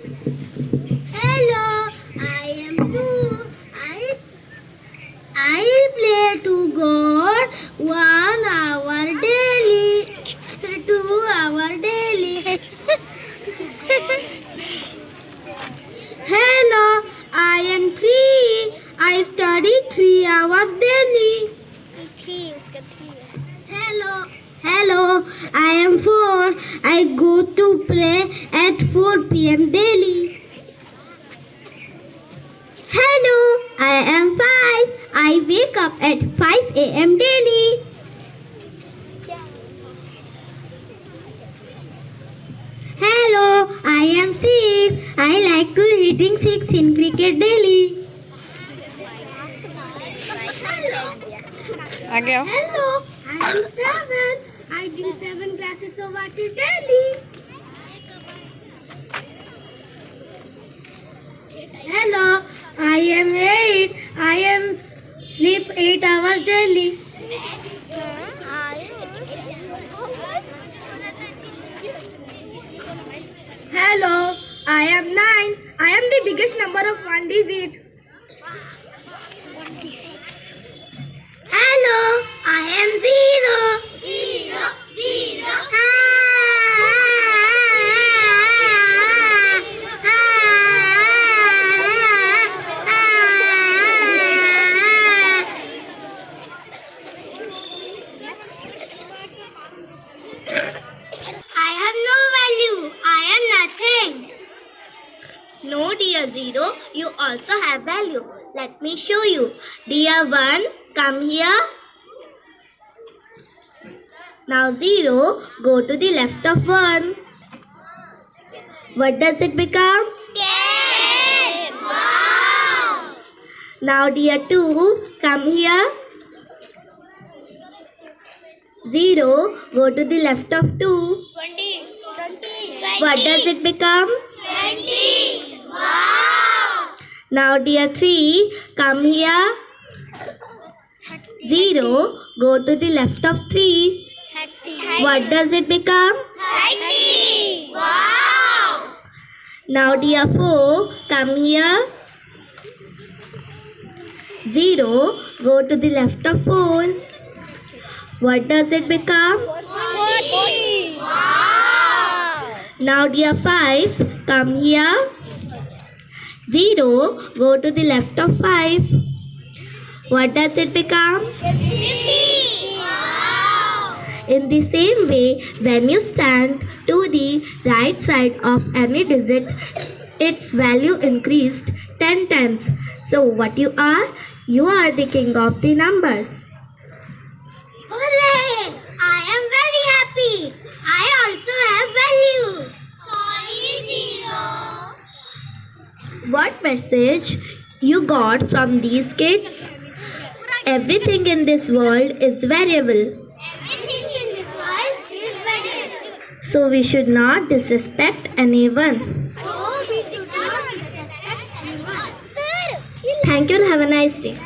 Hello, I am two. I play to God 1 hour daily, 2 hour daily. Hello, I am three. I study 3 hours daily. Hello, I am four. I go to play at 4 p.m. daily. Hello, I am five. I wake up at 5 a.m. daily. Hello, I am six. I like to hitting six in cricket daily. Hello, I am seven. I drink 7 glasses of water daily. Hello, I am eight. I am sleep 8 hours daily. Hello, I am nine. I am the biggest number of one digit. Hello, I am zero. I have no value. I am nothing. No, dear zero, you also have value. Let me show you. Dear one, come here. Now zero, go to the left of one. What does it become? 10. Wow. Now dear two, come here. Zero, go to the left of two. 20. What does it become? 20. Wow. Now dear three, come here. Zero, go to the left of three. What does it become? 30. Wow. Now dear four, come here. Zero, go to the left of four. What does it become? 40. Wow. Now dear five, come here. Zero, go to the left of five. What does it become? 50. Wow. In the same way, when you stand to the right side of any digit, its value increased 10 times. So what you are? You are the king of the numbers. Hooray! I am very happy. I also have value. Sorry, zero. What message you got from these kids? Everything in this world is variable. So we should not disrespect anyone. Thank you and have a nice day.